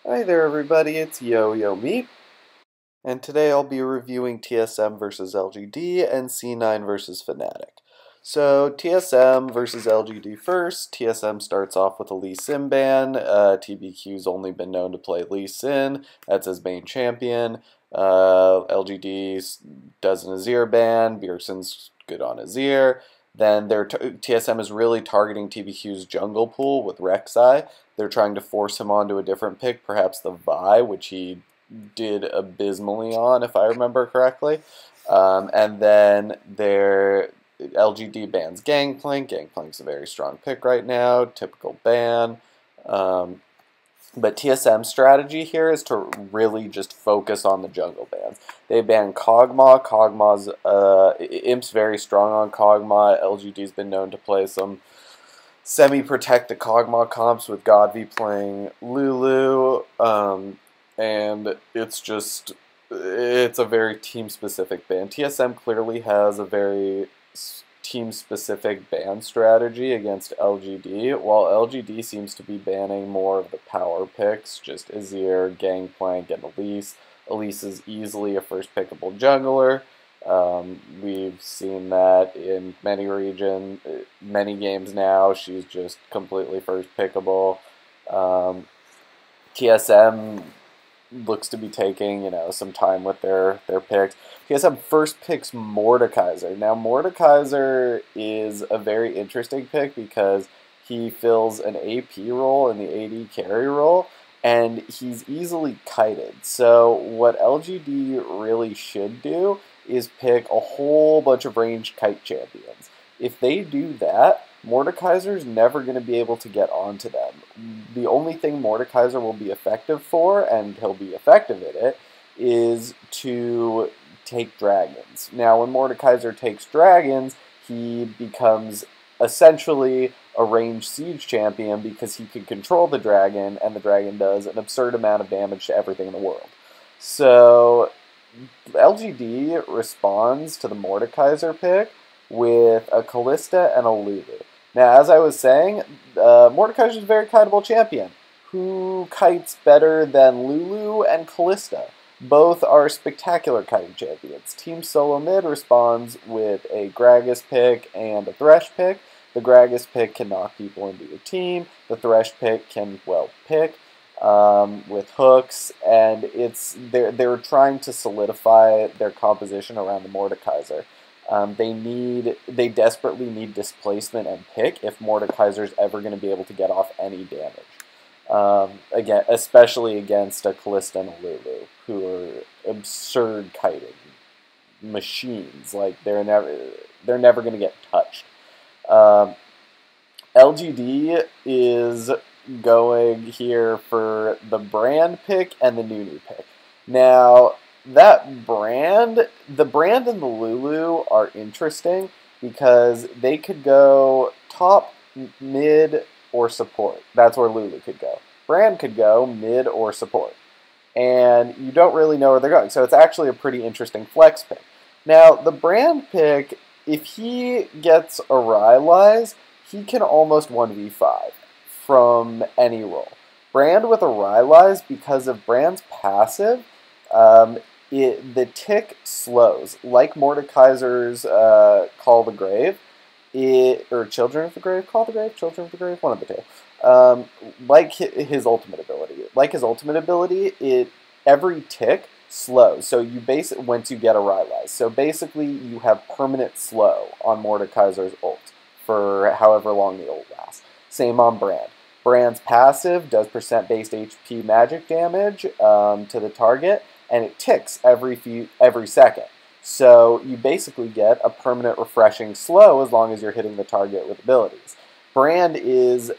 Hi there everybody, it's Yo-Yo Me, and today I'll be reviewing TSM versus LGD and C9 versus Fnatic. So TSM versus LGD first. TSM starts off with a Lee Sin ban. TBQ's only been known to play Lee Sin, that's his main champion. LGD does an Azir ban, Bjergsen's good on Azir. Then TSM is really targeting TBQ's jungle pool with Rek'Sai. They're trying to force him onto a different pick, perhaps the Vi, which he did abysmally on, if I remember correctly. And then their LGD bans Gangplank. Gangplank's a very strong pick right now, typical ban. But TSM's strategy here is to really just focus on the jungle bans. They ban Kog'Maw. Imp's very strong on Kog'Maw. LGD's been known to play some semi-protected Kog'Maw comps with Godv playing Lulu, and it's a very team-specific ban. TSM clearly has a very team-specific ban strategy against LGD, while LGD seems to be banning more of the power picks, just Azir, Gangplank, and Elise. Elise is easily a first pickable jungler. We've seen that in many games now. She's just completely first pickable. TSM looks to be taking, some time with their picks. TSM first picks Mordekaiser. Now, Mordekaiser is a very interesting pick because he fills an AP role in the AD carry role, and he's easily kited. So what LGD really should do is pick a whole bunch of ranged kite champions. If they do that, Mordekaiser's never going to be able to get onto them. The only thing Mordekaiser will be effective for, and he'll be effective at it, is to take dragons. Now, when Mordekaiser takes dragons, he becomes essentially a ranged siege champion because he can control the dragon, and the dragon does an absurd amount of damage to everything in the world. So LGD responds to the Mordekaiser pick with a Kalista and a Lulu. Now, as I was saying, Mordekaiser is a very kiteable champion. Who kites better than Lulu and Kalista? Both are spectacular kiting champions. Team Solo Mid responds with a Gragas pick and a Thresh pick. The Gragas pick can knock people into your team. The Thresh pick can, pick with hooks, and they're trying to solidify their composition around the Mordekaiser. They desperately need displacement and pick if Mordekaiser's ever going to be able to get off any damage. Again, especially against a Kalista and a Lulu, who are absurd kiting machines. Like they're never going to get touched. LGD is going here for the Brand pick and the Nunu pick. Now, the Brand and the Lulu are interesting because they could go top, mid, or support. That's where Lulu could go. Brand could go mid or support. And you don't really know where they're going. So it's actually a pretty interesting flex pick. Now, the Brand pick, if he gets a Rylai's, he can almost 1v5 from any role. Brand with a Rylai's, because of Brand's passive, the tick slows. Like Mordekaiser's Call the Grave, or Children of the Grave, Call the Grave, Children of the Grave, one of the two. Like his ultimate ability, every tick slows. So once you get a Rylai's. So basically, you have permanent slow on Mordekaiser's ult for however long the ult lasts. Same on Brand. Brand's passive does percent-based HP magic damage to the target, and it ticks every second. So you basically get a permanent refreshing slow as long as you're hitting the target with abilities. Brand is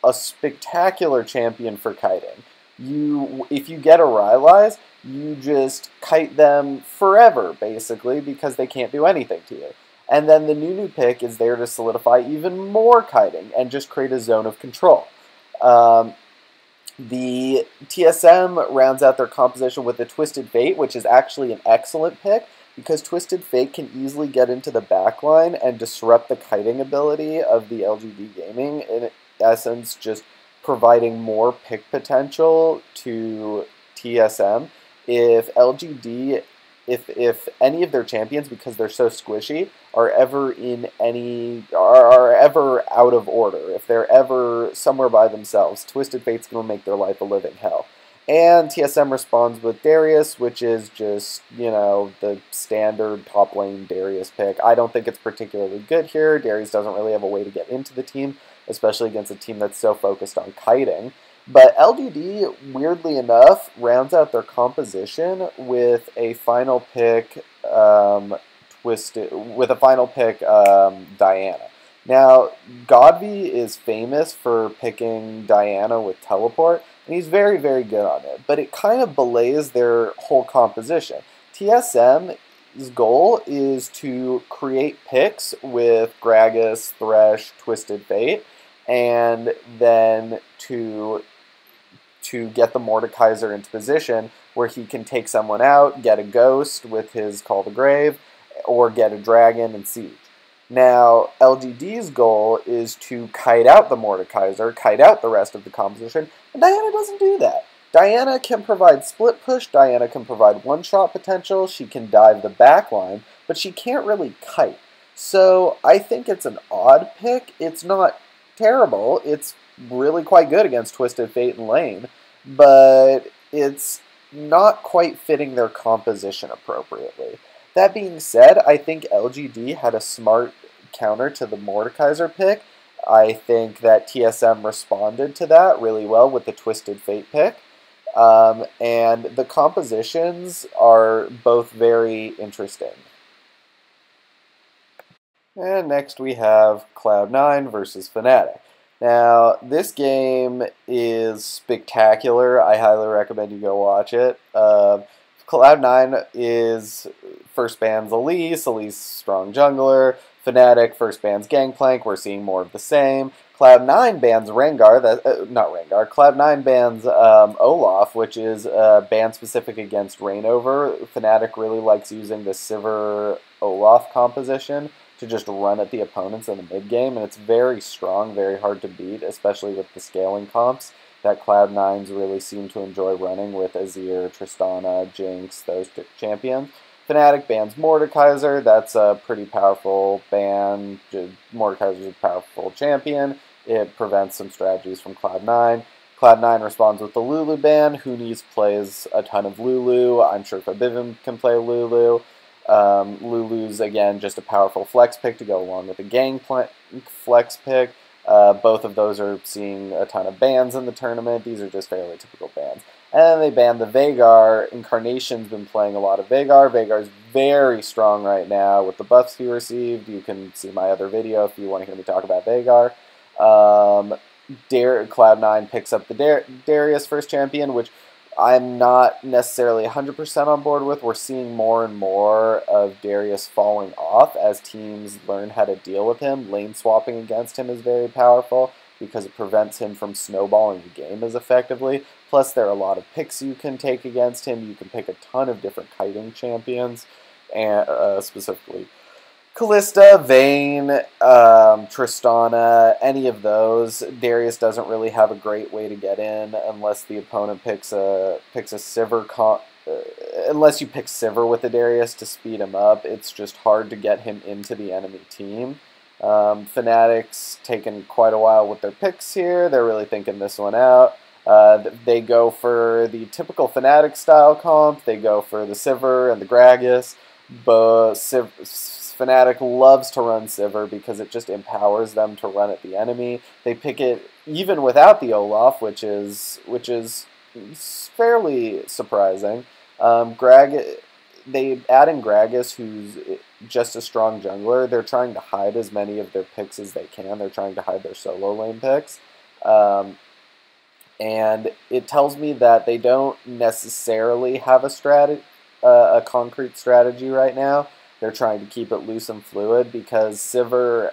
a spectacular champion for kiting. If you get a Rylai's, you just kite them forever, basically, because they can't do anything to you. And then the Nunu pick is there to solidify even more kiting and just create a zone of control. The TSM rounds out their composition with the Twisted Fate, which is actually an excellent pick because Twisted Fate can easily get into the backline and disrupt the kiting ability of the LGD Gaming. In essence, just providing more pick potential to TSM if LGD, if any of their champions, because they're so squishy, are ever are ever out of order, if they're ever somewhere by themselves, Twisted Fate's going to make their life a living hell. And TSM responds with Darius, which is just, the standard top lane Darius pick. I don't think it's particularly good here. Darius doesn't really have a way to get into the team, especially against a team that's so focused on kiting. But LGD, weirdly enough, rounds out their composition with a final pick, Diana. Now, Godby is famous for picking Diana with teleport, and he's very, very good on it. But it kind of belays their whole composition. TSM's goal is to create picks with Gragas, Thresh, Twisted Fate, and then to get the Mordekaiser into position where he can take someone out, get a ghost with his Call to Grave, or get a dragon and siege. Now, LGD's goal is to kite out the Mordekaiser, kite out the rest of the composition, and Diana doesn't do that. Diana can provide split push, Diana can provide one-shot potential, she can dive the backline, but she can't really kite. So I think it's an odd pick. It's not terrible. It's really quite good against Twisted Fate and lane, but it's not quite fitting their composition appropriately. That being said, I think LGD had a smart counter to the Mordekaiser pick. I think that TSM responded to that really well with the Twisted Fate pick. And the compositions are both very interesting. And next we have Cloud9 versus Fnatic. Now, this game is spectacular. I highly recommend you go watch it. Cloud9 is first bans Elise, strong jungler. Fnatic first bans Gangplank, we're seeing more of the same. Cloud9 bans Rengar, Cloud9 bans Olaf, which is a ban specific against Reignover. Fnatic really likes using the Sivir Olaf composition to just run at the opponents in the mid game, and it's very strong, very hard to beat, especially with the scaling comps that Cloud9s really seem to enjoy running with Azir, Tristana, Jinx, those champions. Fnatic bans Mordekaiser, that's a pretty powerful ban. Mordekaiser's a powerful champion. It prevents some strategies from Cloud9. Cloud9 responds with the Lulu ban. Huni's plays a ton of Lulu. I'm sure Fabivim can play Lulu. Lulu's, again, just a powerful flex pick to go along with the Gangplank flex pick. Both of those are seeing a ton of bans in the tournament. These are just fairly typical bans. And then they banned the Veigar. Incarnation's been playing a lot of Veigar. Veigar's very strong right now with the buffs he received. You can see my other video if you want to hear me talk about Veigar. Cloud9 picks up the Darius first champion, which I'm not necessarily 100% on board with. We're seeing more and more of Darius falling off as teams learn how to deal with him. Lane swapping against him is very powerful because it prevents him from snowballing the game as effectively. Plus, there are a lot of picks you can take against him. You can pick a ton of different kiting champions, and specifically Kalista, Vayne, Tristana, any of those. Darius doesn't really have a great way to get in unless the opponent picks a Sivir unless you pick Sivir with the Darius to speed him up. It's just hard to get him into the enemy team. Fnatic's taken quite a while with their picks here. They're really thinking this one out. They go for the typical Fnatic style comp. They go for the Sivir and the Gragas, but Fnatic loves to run Sivir because it just empowers them to run at the enemy. They pick it even without the Olaf, which is fairly surprising. They add in Gragas, who's just a strong jungler. They're trying to hide as many of their picks as they can. They're trying to hide their solo lane picks. And it tells me that they don't necessarily have a concrete strategy right now. They're trying to keep it loose and fluid because Sivir,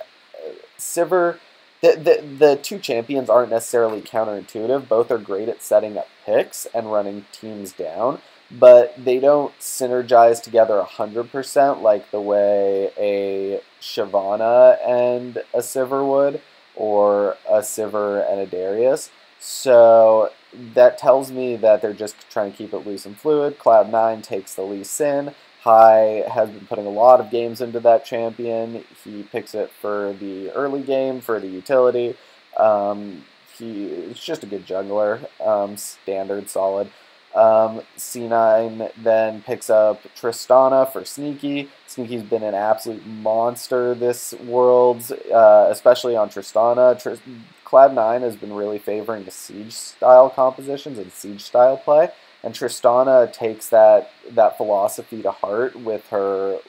the two champions aren't necessarily counterintuitive. Both are great at setting up picks and running teams down, but they don't synergize together 100% like the way a Shyvana and a Sivir would, or a Sivir and a Darius. So that tells me that they're just trying to keep it loose and fluid. Cloud9 takes the Lee Sin. Hai has been putting a lot of games into that champion. He picks it for the early game, for the utility. He's just a good jungler, standard, solid. C9 then picks up Tristana for Sneaky. Sneaky's been an absolute monster this Worlds, especially on Tristana. Cloud9 has been really favoring the Siege-style compositions and Siege-style play, and Tristana takes that philosophy to heart with her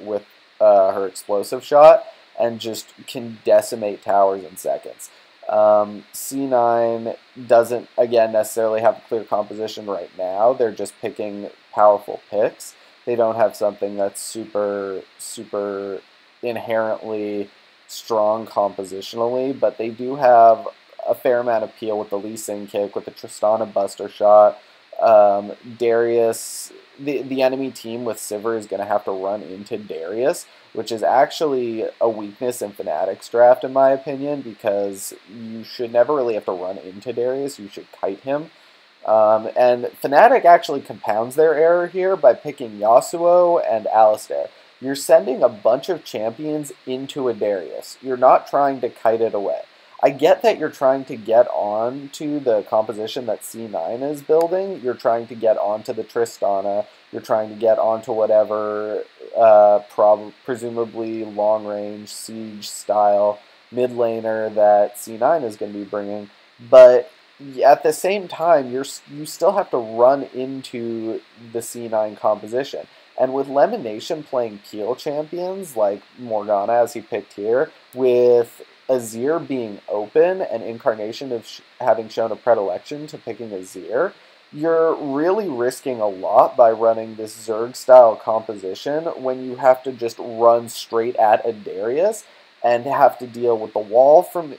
explosive shot and just can decimate towers in seconds. C9 doesn't, again, necessarily have a clear composition right now. They're just picking powerful picks. They don't have something that's super inherently strong compositionally, but they do have a fair amount of appeal with the Lee Sin kick, with the Tristana Buster shot. Darius, the enemy team with Sivir is going to have to run into Darius, which is actually a weakness in Fnatic's draft, in my opinion, because you should never really have to run into Darius. You should kite him. And Fnatic actually compounds their error here by picking Yasuo and Alistar. You're sending a bunch of champions into a Darius. You're not trying to kite it away. I get that you're trying to get on to the composition that C9 is building. You're trying to get onto the Tristana. You're trying to get onto whatever presumably long-range siege-style mid laner that C9 is going to be bringing. But at the same time, you still have to run into the C9 composition. And with Lemonation playing Peel champions like Morgana, as he picked here, with Azir being open and Incarnation of having shown a predilection to picking Azir, you're really risking a lot by running this Zerg-style composition when you have to just run straight at a Darius and have to deal with the wall from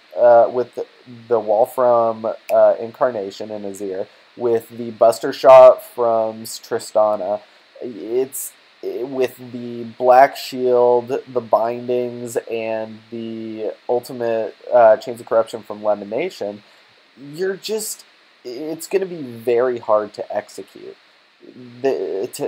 Incarnation and Azir, with the Buster Shot from Tristana. It's with the Black Shield, the Bindings, and the ultimate Chains of Corruption from Lemonation, it's going to be very hard to execute.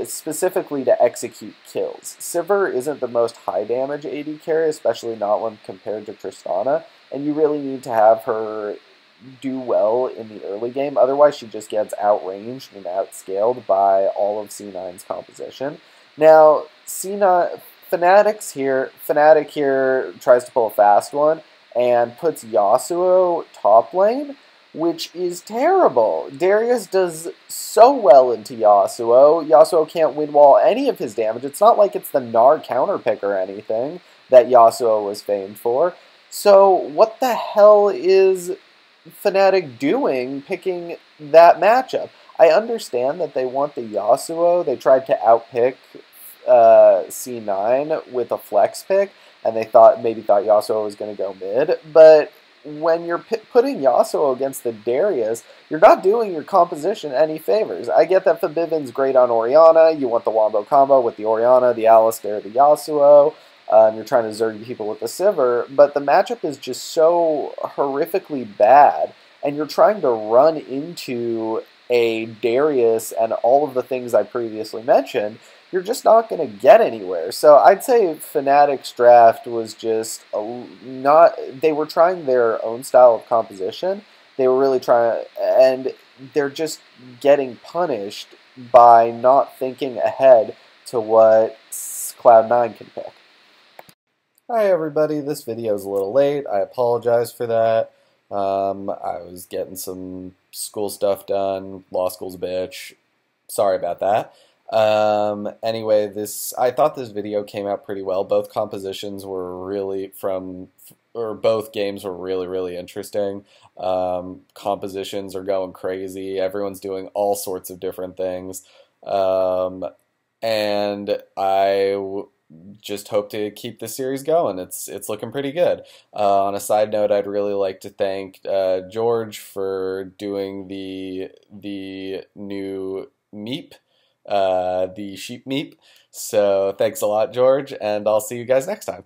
Specifically to execute kills. Sivir isn't the most high damage AD carry, especially not when compared to Tristana, and you really need to have her do well in the early game, otherwise she just gets outranged and outscaled by all of C9's composition. Now, Fnatic here tries to pull a fast one and puts Yasuo top lane, which is terrible. Darius does so well into Yasuo. Yasuo can't win wall any of his damage. It's not like it's the Gnar counter pick or anything that Yasuo was famed for. So what the hell is Fnatic doing picking that matchup? I understand that they want the Yasuo. They tried to outpick C9 with a flex pick, and they maybe thought Yasuo was going to go mid, but when you're putting Yasuo against the Darius, you're not doing your composition any favors. I get that Fabiven's great on Orianna. You want the Wombo combo with the Orianna, the Alistar, the Yasuo. You're trying to zerg people with the Sivir, but the matchup is just so horrifically bad, and you're trying to run into a Darius and all of the things I previously mentioned. You're just not going to get anywhere. So I'd say Fnatic's draft was just they were trying their own style of composition. They were really trying, and they're just getting punished by not thinking ahead to what Cloud9 can pick. Hi everybody, this video is a little late. I apologize for that. I was getting some school stuff done. Law school's a bitch. Sorry about that. Anyway, I thought this video came out pretty well. Both compositions were both games were really interesting. Compositions are going crazy. Everyone's doing all sorts of different things. And I just hope to keep this series going. It's looking pretty good. On a side note, I'd really like to thank George for doing the new Meep. The sheep meep. So thanks a lot, George, and I'll see you guys next time.